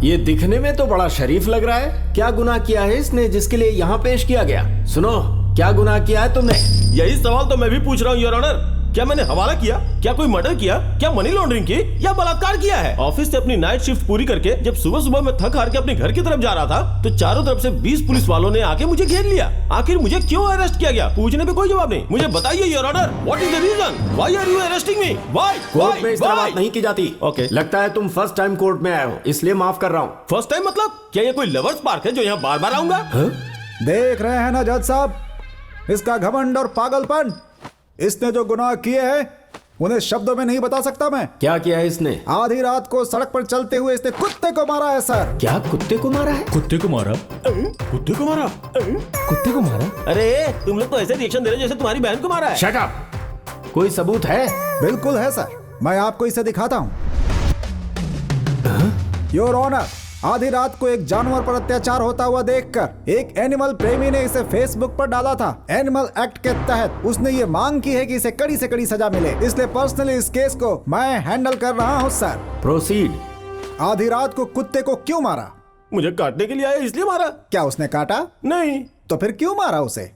ये दिखने में तो बड़ा शरीफ लग रहा है। क्या गुनाह किया है इसने जिसके लिए यहाँ पेश किया गया? सुनो, क्या गुनाह किया है तुमने? यही सवाल तो मैं भी पूछ रहा हूँ योर ऑनर। क्या मैंने हवाला किया? क्या कोई मर्डर किया? क्या मनी लॉन्ड्रिंग की? या बलात्कार किया है? ऑफिस से अपनी नाइट शिफ्ट पूरी करके जब सुबह सुबह मैं थक हार के अपने घर की तरफ जा रहा था तो चारों तरफ से 20 पुलिस वालों ने आके मुझे घेर लिया। आखिर मुझे क्यों अरेस्ट किया गया? पूछने पे कोई जवाब नहीं। मुझे बताइए your honour, what is the reason? Why are you arresting me? Why? Court में इस तरह बात नहीं की जाती। ओके। लगता है तुम फर्स्ट टाइम कोर्ट में आए हो, इसलिए माफ कर रहा हूँ। फर्स्ट टाइम मतलब? क्या ये कोई लवर्स पार्क है जो यहाँ बार बार आऊंगा? देख रहे हैं ना जज साहब, इसका घमंड और पागलपन। इसने जो गुनाह किए हैं उन्हें शब्दों में नहीं बता सकता मैं। क्या किया है इसने? आधी रात को सड़क पर चलते हुए इसने कुत्ते को मारा है सर। क्या कुत्ते को मारा है? कुत्ते को मारा? कुत्ते को मारा? कुत्ते को मारा? अरे तुम लोग तो ऐसे रिएक्शन दे रहे हो जैसे तुम्हारी बहन को मारा है। Shut up! कोई सबूत है? बिल्कुल है सर, मैं आपको इसे दिखाता हूँ। योर ऑनर, आधी रात को एक जानवर पर अत्याचार होता हुआ देखकर एक एनिमल प्रेमी ने इसे फेसबुक पर डाला था। एनिमल एक्ट के तहत उसने ये मांग की है कि इसे कड़ी से कड़ी सजा मिले, इसलिए पर्सनली इस केस को मैं हैंडल कर रहा हूँ सर। प्रोसीड। आधी रात को कुत्ते को क्यों मारा? मुझे काटने के लिए आया इसलिए मारा। क्या उसने काटा? नहीं। तो फिर क्यों मारा उसे?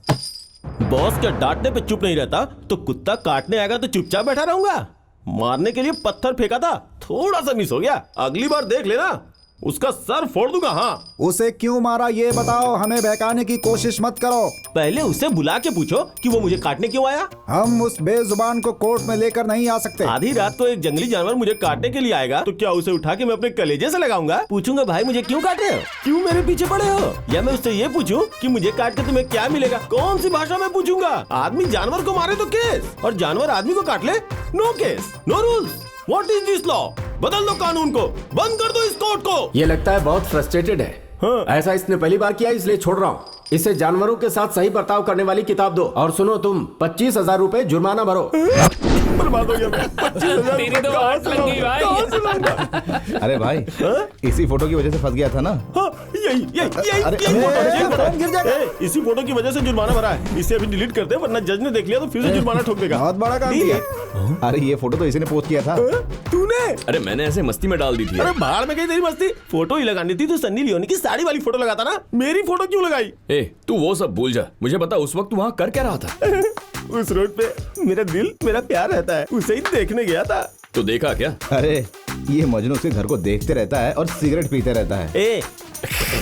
बॉस के डांटने पे चुप नहीं रहता तो कुत्ता काटने आएगा तो चुपचाप बैठा रहूंगा? मारने के लिए पत्थर फेंका था, थोड़ा सा मिस हो गया। अगली बार देख लेना, उसका सर फोड़ दूंगा। हाँ। उसे क्यों मारा ये बताओ, हमें बहकाने की कोशिश मत करो। पहले उसे बुला के पूछो कि वो मुझे काटने क्यों आया। हम उस बेजुबान को कोर्ट में लेकर नहीं आ सकते। आधी रात को एक जंगली जानवर मुझे काटने के लिए आएगा तो क्या उसे उठा के मैं अपने कलेजे से लगाऊंगा? पूछूंगा भाई मुझे क्यों काट रहे हो, क्यों मेरे पीछे पड़े हो? या मैं उससे ये पूछूं कि मुझे काट के तुम्हें क्या मिलेगा? कौन सी भाषा में पूछूंगा? आदमी जानवर को मारे तो केस, और जानवर आदमी को काट ले no case, no rules. What is this law? बदल दो कानून को, बंद कर दो इस कोर्ट को। ये लगता है बहुत फ्रस्ट्रेटेड है। हाँ। ऐसा इसने पहली बार किया, इसलिए छोड़ रहा हूँ। इसे जानवरों के साथ सही बर्ताव करने वाली किताब दो। और सुनो, तुम 25,000 रुपए जुर्माना भरो। बर्बाद हो गया मैं। 25,000 तेरी तो आस लग गई भाई। अरे भाई, इसी फोटो की वजह से फंस गया था ना? हाँ, इसी फोटो की वजह से जुर्माना भरा है। इसे अभी डिलीट करते हैं वरना जज ने देख लिया तो फिर से जुर्माना ठोक देगा। बहुत बड़ा काम किया। अरे ये फोटो तो इसी ने पोस्ट किया था। तूने? अरे मैंने ऐसे मस्ती में डाल दी थी। अरे बाहर में गई तेरी मस्ती। फोटो ही लगानी थी तो सन्नी लियोनी की साड़ी वाली फोटो लगाता ना, मेरी फोटो क्यों लगाई? ए, तू वो सब भूल जा। मुझे बता उस वक्त वहाँ कर क्या रहा था? उस रोड पे मेरा दिल, मेरा प्यार रहता है, उसे ही देखने गया था। तो देखा क्या? अरे ये मजनू उसके घर को देखते रहता है और सिगरेट पीते रहता है। ए,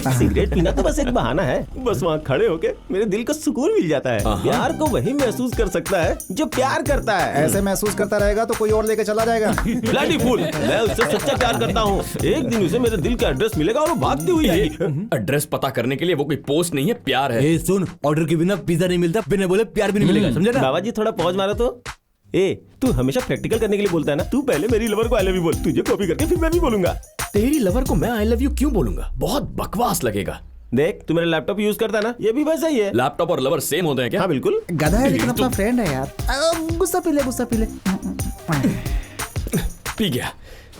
सिगरेट पीना तो बस एक बहाना है। बस वहाँ खड़े होके मेरे दिल को सुकून मिल जाता है। प्यार को वही महसूस कर सकता है जो प्यार करता है। ऐसे महसूस करता रहेगा तो कोई और लेके चला जाएगा। ब्लडी फूल, मैं उससे सच्चा प्यार करता हूँ। एक दिन उसे मेरे दिल का एड्रेस मिलेगा और वो भागती हुई आएगी। एड्रेस पता करने के लिए वो कोई पोस्ट नहीं है, प्यार है। ए सुन, ऑर्डर के बिना पिज्जा नहीं मिलता, बिना बोले प्यार भी नहीं मिलेगा, समझे ना? बाबा जी थोड़ा पॉज मारो तो। ए, तू हमेशा प्रैक्टिकल करने के लिए बोलता है ना। तू पहले मेरी लवर को आई लव यू बोल, तुझे कॉपी करके फिर मैं भी बोलूंगा। तेरी लवर को मैं आई लव यू क्यों बोलूंगा? बहुत बकवास लगेगा। देख, तू मेरा लैपटॉप यूज करता है ना, ये भी वैसा ही है। लैपटॉप और लवर सेम होते हैं क्या? हाँ बिल्कुल। गधा है लेकिन अपना फ्रेंड है यार। गुस्सा पी ले, गुस्सा पी ले। पी गया।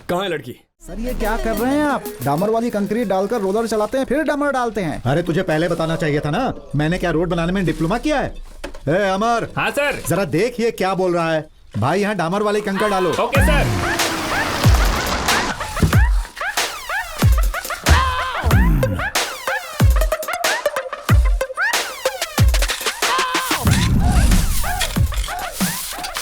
कहाँ है लड़की? सर ये क्या कर रहे हैं आप? डामर वाली कंक्रीट डालकर रोलर चलाते हैं, फिर डामर डालते हैं। अरे तुझे पहले बताना चाहिए था ना, मैंने क्या रोड बनाने में डिप्लोमा किया है? ए अमर, हाँ सर। जरा देख ये क्या बोल रहा है। भाई यहाँ डामर वाली कंकड़ डालो। Okay sir.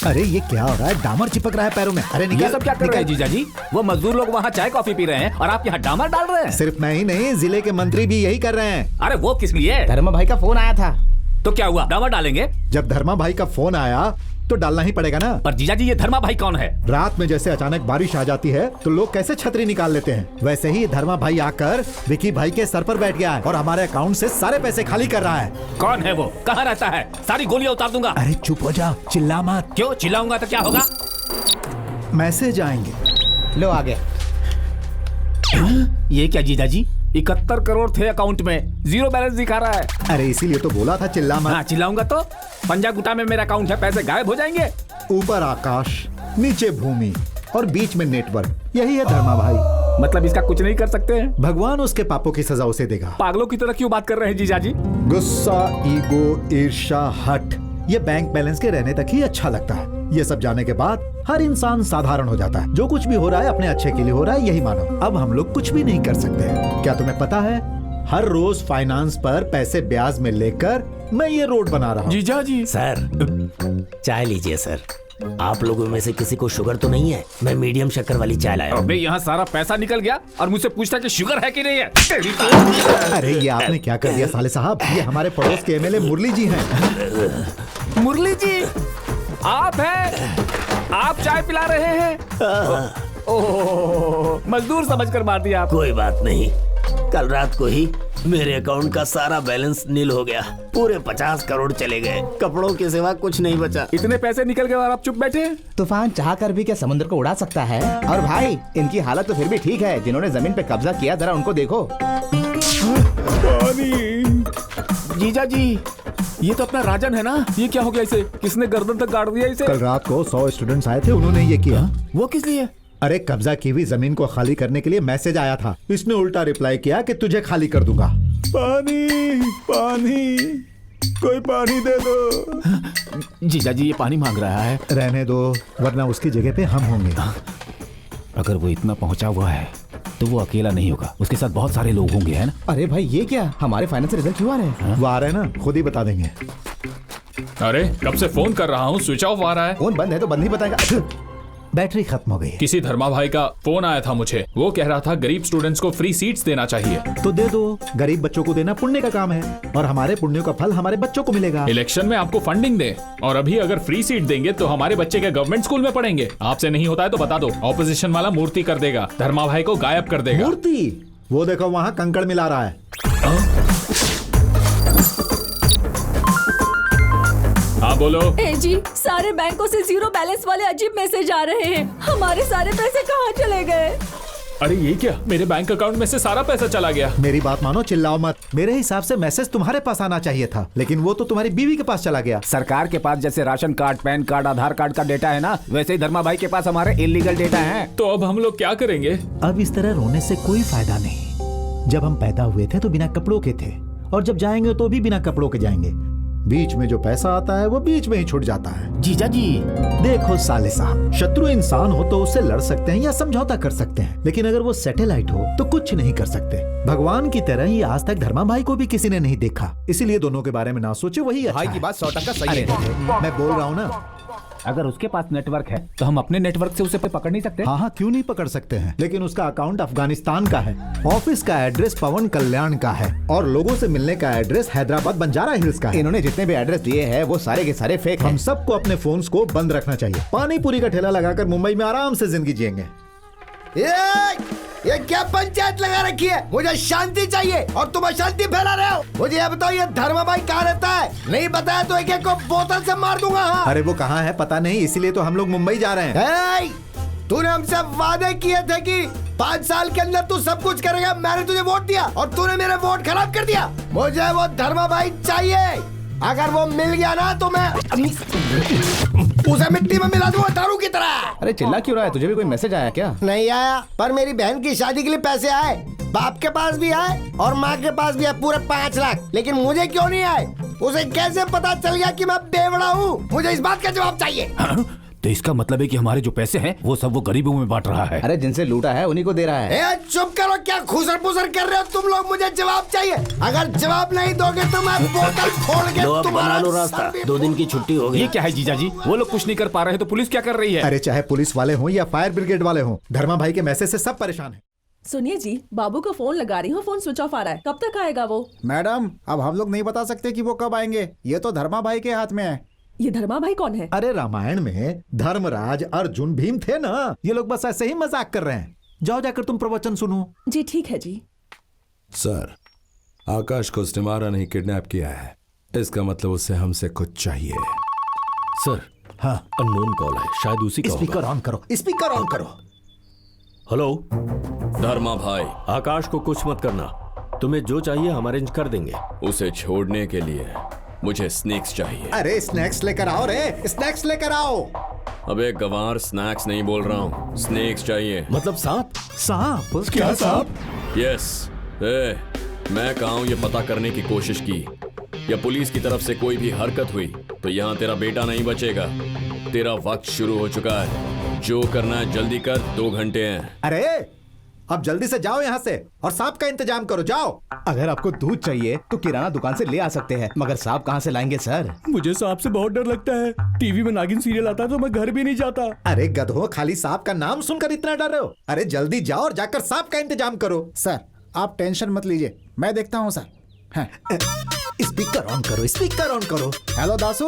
अरे ये क्या हो रहा है? डामर चिपक रहा है पैरों में। अरे ये निकल, सब क्या कर रहे हैं जीजा जी? वो मजदूर लोग वहाँ चाय कॉफी पी रहे हैं और आप यहाँ डामर डाल रहे हैं। सिर्फ मैं ही नहीं, जिले के मंत्री भी यही कर रहे हैं। अरे वो किस लिए? धर्मा भाई का फोन आया था। तो क्या हुआ, डामर डालेंगे? जब धर्मा भाई का फोन आया तो डालना ही पड़ेगा ना। पर जीजा जी ये धर्मा भाई कौन है? रात में जैसे अचानक बारिश आ जाती है तो लोग कैसे छतरी निकाल लेते हैं, वैसे ही धर्मा भाई आकर विकी भाई के सर पर बैठ गया है और हमारे अकाउंट से सारे पैसे खाली कर रहा है। कौन है वो? कहाँ रहता है? सारी गोलियां उतार दूंगा। अरे चुप हो जा, चिल्ला मत। क्यों चिल्लाऊंगा तो क्या होगा? मैसेज आएंगे। लो आ गया। ये क्या जीजा जी? 71 करोड़ थे अकाउंट में, जीरो बैलेंस दिखा रहा है। अरे इसीलिए तो बोला था चिल्ला मत। हाँ चिल्लाऊंगा तो पंजा गुटा में मेरा अकाउंट है, पैसे गायब हो जाएंगे। ऊपर आकाश, नीचे भूमि और बीच में नेटवर्क, यही है धर्मा भाई। मतलब इसका कुछ नहीं कर सकते हैं? भगवान उसके पापों की सजा उसे देगा। पागलों की तरह क्यों बात कर रहे हैं जीजा जी? गुस्सा, ईगो, ईर्ष्या, हट, ये बैंक बैलेंस के रहने तक ही अच्छा लगता है। ये सब जाने के बाद हर इंसान साधारण हो जाता है। जो कुछ भी हो रहा है अपने अच्छे के लिए हो रहा है, यही मानो। अब हम लोग कुछ भी नहीं कर सकते हैं। क्या तुम्हें पता है, हर रोज फाइनेंस पर पैसे ब्याज में लेकर मैं ये रोड बना रहा हूँ। जीजा जी, सर चाय लीजिए सर। आप लोगों में से किसी को शुगर तो नहीं है? मैं मीडियम शक्कर वाली चाय लाया हूं। अबे यहाँ सारा पैसा निकल गया और मुझसे पूछता कि शुगर है कि नहीं है। तेरी तो- अरे ये आपने क्या कर दिया साले साहब, ये हमारे पड़ोस के एमएलए मुरली जी हैं। मुरली जी, आप हैं? आप चाय पिला रहे हैं? ओह, मजदूर समझकर मार दिया आप। कोई बात नहीं, कल रात को ही मेरे अकाउंट का सारा बैलेंस नील हो गया। पूरे 50 करोड़ चले गए, कपड़ों के सिवा कुछ नहीं बचा। इतने पैसे निकल गए और आप चुप बैठे? तूफान चाह कर भी क्या समुद्र को उड़ा सकता है? और भाई इनकी हालत तो फिर भी ठीक है, जिन्होंने जमीन पे कब्जा किया जरा उनको देखो। जीजा जी, ये तो अपना राजन है ना? ये क्या हो गया इसे? किसने गर्दन तक गाड़ दिया इसे? कल रात को 100 स्टूडेंट्स आए थे, उन्होंने ये किया। वो किस लिए? अरे कब्जा की हुई जमीन को खाली करने के लिए मैसेज आया था। इसने उल्टा रिप्लाई किया कि तुझे खाली कर दूंगा। पानी पानी, कोई पानी दे दो। जीजा जी, ये पानी मांग रहा है। रहने दो, वरना उसकी जगह पे हम होंगे। अगर वो इतना पहुंचा हुआ है तो वो अकेला नहीं होगा, उसके साथ बहुत सारे लोग होंगे, है ना? अरे भाई ये क्या, हमारे फाइनेंस रिजल्ट क्यों आ रहे हैं? वो आ रहे हैं ना, खुद ही बता देंगे। अरे कब से फोन कर रहा हूँ, स्विच ऑफ आ रहा है। फोन बंद है तो बंद ही बताएगा। बैटरी खत्म हो गई है। किसी धर्मा भाई का फोन आया था मुझे, वो कह रहा था गरीब स्टूडेंट्स को फ्री सीट्स देना चाहिए। तो दे दो, गरीब बच्चों को देना पुण्य का काम है और हमारे पुण्यों का फल हमारे बच्चों को मिलेगा। इलेक्शन में आपको फंडिंग दे, और अभी अगर फ्री सीट देंगे तो हमारे बच्चे के गवर्नमेंट स्कूल में पढ़ेंगे। आपसे नहीं होता है तो बता दो, ऑपोजिशन वाला मूर्ति कर देगा, धर्मा भाई को गायब कर देगा। मूर्ति? वो देखो वहाँ कंकड़ मिला रहा है। हाँ बोलो। ए जी, सारे बैंकों से जीरो बैलेंस वाले अजीब मैसेज आ रहे हैं। हमारे सारे पैसे कहाँ चले गए? अरे ये क्या, मेरे बैंक अकाउंट में से सारा पैसा चला गया। मेरी बात मानो, चिल्लाओ मत। मेरे हिसाब से मैसेज तुम्हारे पास आना चाहिए था, लेकिन वो तो तुम्हारी बीवी के पास चला गया। सरकार के पास जैसे राशन कार्ड, पैन कार्ड, आधार कार्ड का डेटा है ना, वैसे ही धर्मा भाई के पास हमारे इलीगल डेटा है। तो अब हम लोग क्या करेंगे? अब इस तरह रोने से कोई फायदा नहीं। जब हम पैदा हुए थे तो बिना कपड़ों के थे, और जब जाएंगे तो भी बिना कपड़ों के जाएंगे। बीच में जो पैसा आता है वो बीच में ही छूट जाता है। जीजा जी, देखो साले साहब, शत्रु इंसान हो तो उससे लड़ सकते हैं या समझौता कर सकते हैं, लेकिन अगर वो सैटेलाइट हो तो कुछ नहीं कर सकते। भगवान की तरह ही आज तक धर्मा भाई को भी किसी ने नहीं देखा, इसीलिए दोनों के बारे में ना सोचे, वही अच्छा भाई की है। बात 100% सही है। मैं बोल रहा हूँ ना। अगर उसके पास नेटवर्क है तो हम अपने नेटवर्क से उसे पकड़ नहीं सकते? हाँ हाँ, क्यों नहीं पकड़ सकते हैं, लेकिन उसका अकाउंट अफगानिस्तान का है, ऑफिस का एड्रेस पवन कल्याण का है, और लोगों से मिलने का एड्रेस हैदराबाद बंजारा हिल्स का है। इन्होंने जितने भी एड्रेस दिए हैं वो सारे के सारे फेक हम हैं। सबको अपने फोन्स को बंद रखना चाहिए। पानी पूरी का ठेला लगाकर मुंबई में आराम से जिंदगी जिएंगे। ये क्या पंचायत लगा रखी है? मुझे शांति चाहिए और तुम अशांति फैला रहे हो। मुझे ये बताओ, ये धर्मा भाई कहाँ रहता है? नहीं बताया तो एक एक को बोतल से मार दूंगा। हाँ। अरे वो कहाँ है पता नहीं, इसीलिए तो हम लोग मुंबई जा रहे हैं। तूने हमसे वादे किए थे कि 5 साल के अंदर तू सब कुछ करेगा। मैंने तुझे वोट दिया और तूने मेरे वोट खराब कर दिया। मुझे वो धर्मा भाई चाहिए। अगर वो मिल गया ना तो मैं उसे मिट्टी में मिला दूंगा दारू की तरह। अरे चिल्ला क्यों रहा है, तुझे भी कोई मैसेज आया क्या? नहीं आया, पर मेरी बहन की शादी के लिए पैसे आए। बाप के पास भी आए और माँ के पास भी है, पूरे 5 लाख। लेकिन मुझे क्यों नहीं आए? उसे कैसे पता चल गया कि मैं बेवड़ा हूँ? मुझे इस बात का जवाब चाहिए। तो इसका मतलब है कि हमारे जो पैसे हैं वो सब वो गरीबों में बांट रहा है। अरे जिनसे लूटा है उन्हीं को दे रहा है। चुप करो, क्या खुसर पुसर कर रहे हो तुम लोग? मुझे जवाब चाहिए। अगर जवाब नहीं दोगे तो मैं बोतल फोड़ के बना लो रास्ता, 2 दिन की छुट्टी हो गई। ये क्या है जीजा जी? वो लोग कुछ नहीं कर पा रहे हैं तो पुलिस क्या कर रही है? अरे चाहे पुलिस वाले हों या फायर ब्रिगेड वाले हों, धर्मा भाई के मैसेज से सब परेशान हैं। सुनिए जी, बाबू को फोन लगा रही हूँ, फोन स्विच ऑफ आ रहा है। कब तक आएगा वो? मैडम, अब हम लोग नहीं बता सकते कि वो कब आएंगे, ये तो धर्मा भाई के हाथ में है। ये धर्मा भाई कौन है? अरे रामायण में धर्मराज, अर्जुन, भीम थे ना। ये लोग बस ऐसे ही मजाक कर रहे हैं। जाओ जाकर तुम प्रवचन सुनो। जी ठीक है जी। सर, आकाश को स्टिमारा ने किडनैप किया है। इसका मतलब उससे हमसे कुछ चाहिए। सर, हाँ, अननोन कॉल है, शायद उसी का स्पीकर ऑन करो, स्पीकर ऑन करो। हेलो धर्मा भाई, आकाश को कुछ मत करना, तुम्हें जो चाहिए हम अरेंज कर देंगे। उसे छोड़ने के लिए मुझे स्नैक्स चाहिए। अरे स्नैक्स लेकर आओ रे, स्नैक्स लेकर आओ। अबे गवार, स्नैक्स नहीं बोल रहा हूँ, स्नैक्स चाहिए। मतलब सांप? सांप? क्या सांप? यस। मैं कहा हूँ ये पता करने की कोशिश की, या पुलिस की तरफ से कोई भी हरकत हुई तो यहाँ तेरा बेटा नहीं बचेगा। तेरा वक्त शुरू हो चुका है। जो करना है जल्दी कर, 2 घंटे हैं। अरे अब जल्दी से जाओ यहाँ से और सांप का इंतजाम करो, जाओ। अगर आपको दूध चाहिए तो किराना दुकान से ले आ सकते हैं, मगर सांप कहाँ से लाएंगे सर? मुझे सांप से बहुत डर लगता है। टीवी में नागिन सीरियल आता है तो मैं घर भी नहीं जाता। अरे गधो, खाली सांप का नाम सुनकर इतना डर रहे हो? अरे जल्दी जाओ और जाकर सांप का इंतजाम करो। सर आप टेंशन मत लीजिए, मैं देखता हूँ सर। हाँ। स्पीकर ऑन करो, स्पीकर ऑन करो। हेलो दासू,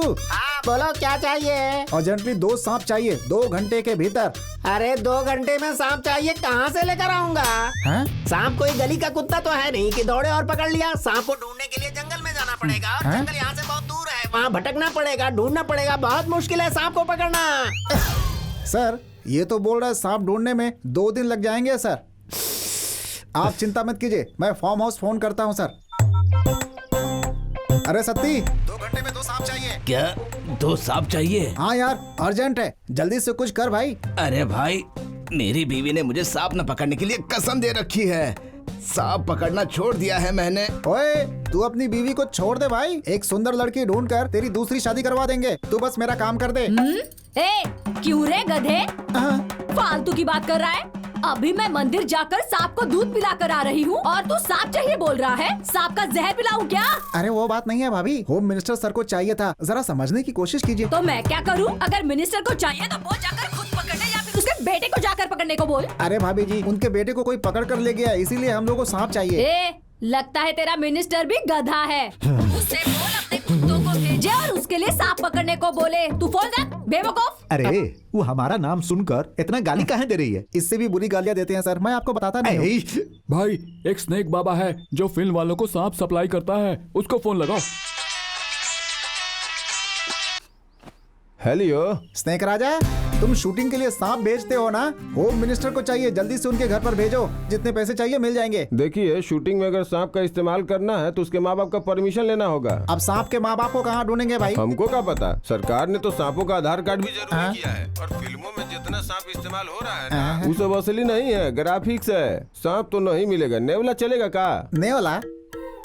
बोलो क्या चाहिए? अर्जेंटली 2 सांप चाहिए 2 घंटे के भीतर। अरे 2 घंटे में सांप चाहिए, कहाँ से लेकर आऊंगा? हाँ? सांप कोई गली का कुत्ता तो है नहीं कि दौड़े और पकड़ लिया। सांप को ढूंढने के लिए जंगल में जाना पड़ेगा और जंगल यहाँ से बहुत दूर है, वहाँ भटकना पड़ेगा, ढूंढना पड़ेगा, बहुत मुश्किल है सांप को पकड़ना। सर ये तो बोल रहा है सांप ढूंढने में 2 दिन लग जाएंगे सर। आप चिंता मत कीजिए, मैं फार्म हाउस फोन करता हूँ सर। अरे सत्ती, 2 घंटे में 2 सांप चाहिए। क्या 2 सांप चाहिए? हाँ यार अर्जेंट है, जल्दी से कुछ कर भाई। अरे भाई, मेरी बीवी ने मुझे सांप न पकड़ने के लिए कसम दे रखी है। सांप पकड़ना छोड़ दिया है मैंने। ओए तू अपनी बीवी को छोड़ दे भाई, एक सुंदर लड़की ढूंढकर तेरी दूसरी शादी करवा देंगे। तू बस मेरा काम कर दे। ए, क्यों रे गधे? फालतू की बात कर रहा है? अभी मैं मंदिर जाकर सांप को दूध पिला कर आ रही हूँ और तू सांप चाहिए बोल रहा है? सांप का जहर पिलाऊं क्या? अरे वो बात नहीं है भाभी, होम मिनिस्टर सर को चाहिए था, जरा समझने की कोशिश कीजिए। तो मैं क्या करूँ? अगर मिनिस्टर को चाहिए तो वो जाकर खुद पकड़ने या फिर उसके बेटे को जाकर पकड़ने को बोल। अरे भाभी जी, उनके बेटे को कोई पकड़ कर ले गया, इसीलिए हम लोग को सांप चाहिए। ए, लगता है तेरा मिनिस्टर भी गधा है। उससे बोल अपने कुत्तों को भेजे और उसके लिए सांप पकड़ने को बोले। तू फोन रख बेवकूफ। अरे वो हमारा नाम सुनकर इतना गाली काहे दे रही है? इससे भी बुरी गालियाँ देते हैं सर, मैं आपको बताता नहीं हूँ। भाई एक स्नेक बाबा है जो फिल्म वालों को सांप सप्लाई करता है, उसको फोन लगाओ। हेलो स्नेक राजा, तुम शूटिंग के लिए सांप भेजते हो ना? होम मिनिस्टर को चाहिए, जल्दी से उनके घर पर भेजो, जितने पैसे चाहिए मिल जाएंगे। देखिए शूटिंग में अगर सांप का इस्तेमाल करना है तो उसके माँ बाप का परमिशन लेना होगा। अब सांप के माँ बाप को कहाँ ढूंढेंगे भाई? हमको क्या पता, सरकार ने तो सांपों का आधार कार्ड भी जरूरी किया है और फिल्मों में जितना सांप इस्तेमाल हो रहा है ना, वो सब असली नहीं है, ग्राफिक्स है। सांप तो नहीं मिलेगा, नेवला चलेगा का? नेवला?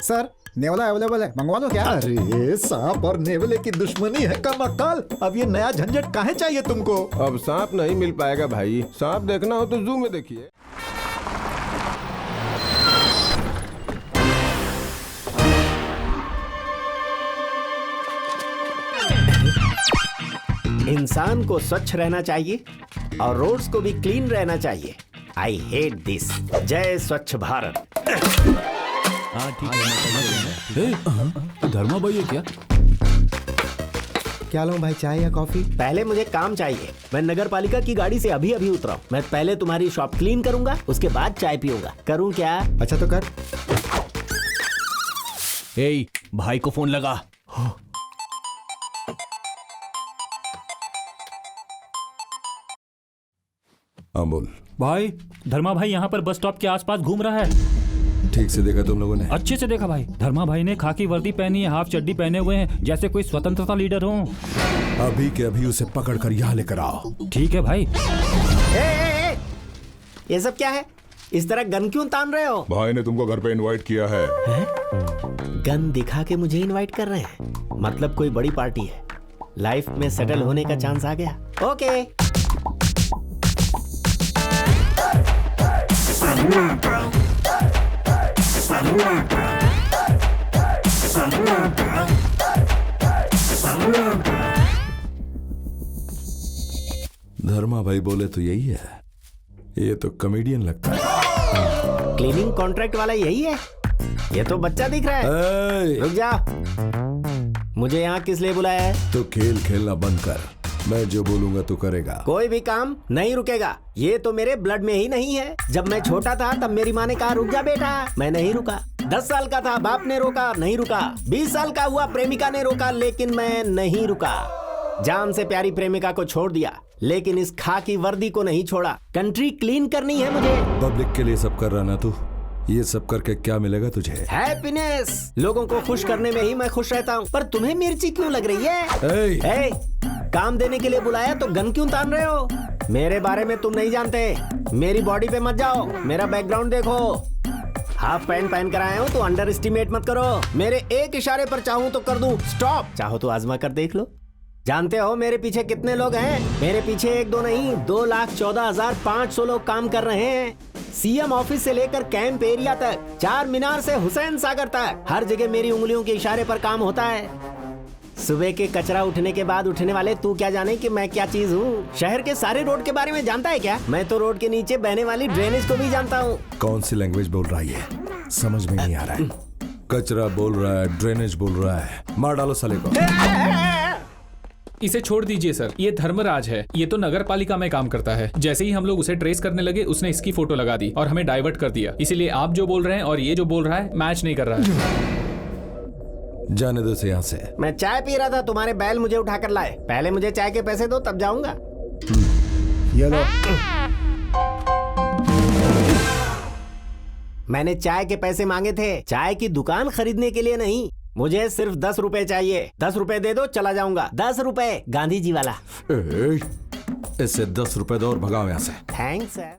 सर नेवला अवेलेबल है, मंगवा लो क्या? अरे सांप और नेवले की दुश्मनी है कमाल। अब ये नया झंझट काहे चाहिए तुमको? अब सांप नहीं मिल पाएगा भाई, सांप देखना हो तो जू में देखिए। इंसान को स्वच्छ रहना चाहिए और रोड्स को भी क्लीन रहना चाहिए। I hate this. जय स्वच्छ भारत। धर्मा भाई ये क्या लूं भाई, चाय या कॉफी? पहले मुझे काम चाहिए। मैं नगर पालिका की गाड़ी से अभी अभी उतरा हूँ। मैं पहले तुम्हारी शॉप क्लीन करूंगा, उसके बाद चाय पीऊंगा। करूं क्या? अच्छा तो कर। ए, भाई को फोन लगा। अमोल भाई, धर्मा भाई यहाँ पर बस स्टॉप के आसपास घूम रहा है। ठीक से देखा तुम लोगों ने? अच्छे से देखा भाई। धर्मा भाई ने खाकी वर्दी पहनी है, हाफ चड्डी पहने हुए हैं, जैसे कोई स्वतंत्रता लीडर हो। अभी के अभी उसे पकड़ कर यहाँ लेकर आओ। ठीक है भाई। ए, ये सब क्या है? इस तरह गन क्यों तान रहे हो? भाई ने तुमको घर पे इनवाइट किया है। गन दिखा के मुझे इनवाइट कर रहे हैं, मतलब कोई बड़ी पार्टी है। लाइफ में सेटल होने का चांस आ गया। ओके। धर्मा भाई बोले तो यही है, ये तो कॉमेडियन लगता है। क्लीनिंग कॉन्ट्रैक्ट वाला यही है? ये तो बच्चा दिख रहा है। रुक जा, मुझे यहाँ किस लिए बुलाया है? तो खेल खेलना बंद कर, मैं जो बोलूंगा तो करेगा। कोई भी काम नहीं रुकेगा, ये तो मेरे ब्लड में ही नहीं है। जब मैं छोटा था तब मेरी माँ ने कहा रुक जा बेटा, मैं नहीं रुका। 10 साल का था, बाप ने रोका, नहीं रुका। 20 साल का हुआ, प्रेमिका ने रोका, लेकिन मैं नहीं रुका। जान से प्यारी प्रेमिका को छोड़ दिया, लेकिन इस खाकी वर्दी को नहीं छोड़ा। कंट्री क्लीन करनी है मुझे। पब्लिक के लिए सब कर रहा ना तू, ये सब करके क्या मिलेगा तुझे? हैप्पीनेस। लोगों को खुश करने में ही मैं खुश रहता हूँ। पर तुम्हें मिर्ची क्यों लग रही है? काम देने के लिए बुलाया तो गन क्यों तान रहे हो? मेरे बारे में तुम नहीं जानते। मेरी बॉडी पे मत जाओ, मेरा बैकग्राउंड देखो। हाफ पैंट पहन कर आया हूँ तो अंडर एस्टिमेट मत करो। मेरे एक इशारे पर चाहूँ तो कर दूं स्टॉप, चाहो तो आजमा कर देख लो। जानते हो मेरे पीछे कितने लोग हैं? मेरे पीछे 1-2 नहीं 2,14,500 लोग काम कर रहे हैं। सीएम ऑफिस से लेकर कैंप एरिया तक, चार मीनार से हुसैन सागर तक, हर जगह मेरी उंगलियों के इशारे पर काम होता है। सुबह के कचरा उठने के बाद उठने वाले तू क्या जाने कि मैं क्या चीज हूँ। शहर के सारे रोड के बारे में जानता है क्या? मैं तो रोड के नीचे बहने वाली ड्रेनेज को भी जानता हूँ। कौन सी लैंग्वेज बोल रहा है ये? समझ में नहीं आ रहा है। कचरा बोल रहा है, ड्रेनेज बोल रहा है, मार डालो साले को। इसे छोड़ दीजिए सर, ये धर्मराज है, ये तो नगर पालिका में काम करता है। जैसे ही हम लोग उसे ट्रेस करने लगे उसने इसकी फोटो लगा दी और हमें डाइवर्ट कर दिया। इसीलिए आप जो बोल रहे हैं और ये जो बोल रहा है मैच नहीं कर रहा है। जाने दो से यहाँ से। मैं चाय पी रहा था, तुम्हारे बैल मुझे उठाकर लाए। पहले मुझे चाय के पैसे दो तब जाऊंगा। ये लो। मैंने चाय के पैसे मांगे थे, चाय की दुकान खरीदने के लिए नहीं। मुझे सिर्फ 10 रुपए चाहिए। 10 रुपए दे दो, चला जाऊंगा। 10 रुपए, गांधी जी वाला। इससे 10 रुपए दो और भगाओ यहाँ से। Thanks sir.